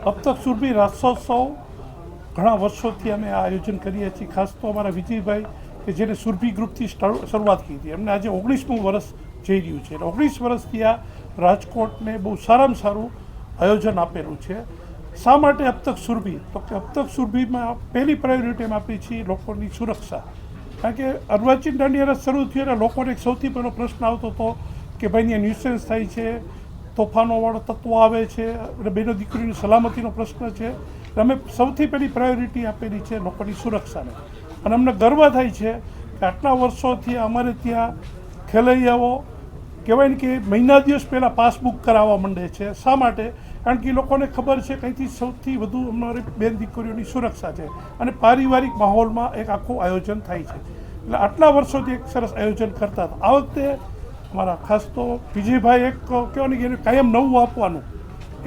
अब तक सुरभि राष्ट्रोत्सव ઘણા વર્ષોથી અમે આ આયોજન કરીએ છીએ. ખાસ તો અમારા વિજયભાઈ કે જેને સુરભી ગ્રુપથી શરૂઆત કરી હતી, એમને આજે 19મું વર્ષ જઈ રહ્યું છે. 19 વર્ષથી આ રાજકોટને બહુ સારામાં સારું આયોજન આપેલું છે. શા માટે અબ તક સુરભી? તો કે અબ તક સુરભીમાં પહેલી પ્રાયોરિટી આપી છીએ લોકોની સુરક્ષા. કારણ કે અર્વાચીન દાંડિયા રાસ શરૂ થયું એટલે લોકોને એક સૌથી પહેલો પ્રશ્ન આવતો હતો કે ભાઈ અહીંયા ન્યુસન્સ થાય છે, તોફાનોવાળો તત્વો આવે છે, અને બહેનો દીકરીની સલામતીનો પ્રશ્ન છે. અમે સૌથી પહેલી પ્રાયોરિટી આપેલી છે લોકોની સુરક્ષાને. અને અમને ગર્વ થાય છે કે આટલા વર્ષોથી અમારે ત્યાં ખેલૈયાઓ કહેવાય ને કે મહિના દિવસ પહેલાં પાસબુક કરાવવા માંડે છે. શા માટે? કારણ કે એ લોકોને ખબર છે કે અહીંથી સૌથી વધુ અમારી બેન દીકરીઓની સુરક્ષા છે અને પારિવારિક માહોલમાં એક આખું આયોજન થાય છે. એટલે આટલા વર્ષોથી એક સરસ આયોજન કરતા હતા. આ વખતે અમારા ખાસ તો વિજયભાઈ એક કહેવાની કે કાયમ નવું આપવાનું,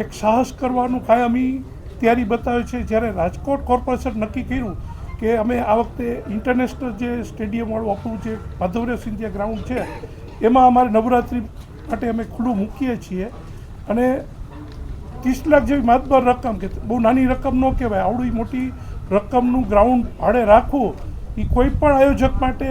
એક સાહસ કરવાનું કાયમી તૈયારી બતાવે છે. જ્યારે રાજકોટ કોર્પોરેશન નક્કી કર્યું કે અમે આ વખતે ઇન્ટરનેશનલ જે સ્ટેડિયમવાળું આપણું જે માધવરાવ સિંધિયા ગ્રાઉન્ડ છે એમાં અમારે નવરાત્રિ માટે અમે ખુલ્લું મૂકીએ છીએ. અને 30 લાખ જેવી માતબર રકમ, કે બહુ નાની રકમ ન કહેવાય, આવડી મોટી રકમનું ગ્રાઉન્ડ ભાડે રાખવું એ કોઈ પણ આયોજક માટે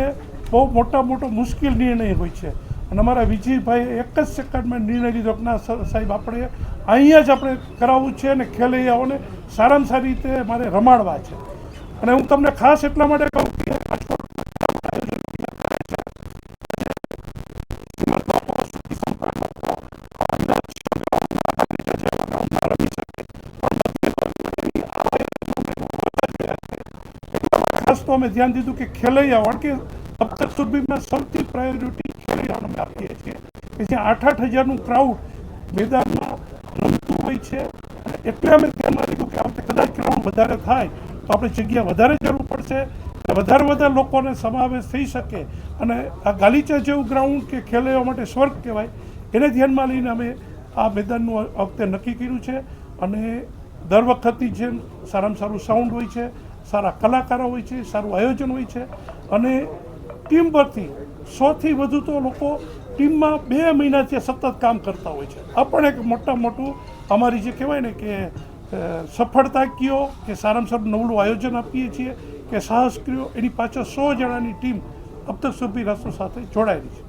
બહુ મોટો મુશ્કેલ નિર્ણય હોય છે. અને અમારા વિજયભાઈએ એક જ સેકન્ડમાં નિર્ણય લીધો કે ના સાહેબ, આપણે અહીંયા જ આપણે કરાવવું છે અને ખેલૈયાઓને સારામાં સારી રીતે મારે રમાડવા છે. અને હું તમને ખાસ એટલા માટે કહું કે ખાસ તો અમે ધ્યાન દીધું કે ખેલૈયાઓ, કે અબ તક સુરભીમાં સૌથી પ્રાયોરિટી ખેલૈયાઓને અમે આપીએ છીએ કે જ્યાં 8,000-8,000નું ક્રાઉડ મેદાનમાં રમતું હોય છે. એટલે અમે ધ્યાનમાં લીધું કે આ વખતે કદાચ ક્રાઉડ વધારે થાય તો આપણે જગ્યા વધારે જરૂર પડશે, વધારે લોકોને સમાવેશ થઈ શકે. અને આ ગાલીચા જેવું ગ્રાઉન્ડ કે ખેલૈયાઓ માટે સ્વર્ગ કહેવાય, એને ધ્યાનમાં લઈને અમે આ મેદાનનું આ વખતે નક્કી કર્યું છે. અને દર વખતની જેમ સારામાં સારું સાઉન્ડ હોય છે, સારા કલાકારો હોય છે, સારું આયોજન હોય છે. અને ટીમ પરથી 100થી વધુ તો લોકો ટીમમાં 2 મહિનાથી સતત કામ કરતા હોય છે. આ પણ એક મોટું અમારી જે કહેવાય ને કે સફળતા કયો કે સારામાં સારું નવલું આયોજન આપીએ છીએ કે સાહસ કર્યો, એની પાછળ 100 જણાની ટીમ અબ તક સુરભી રાષ્ટ્ર સાથે જોડાયેલી છે.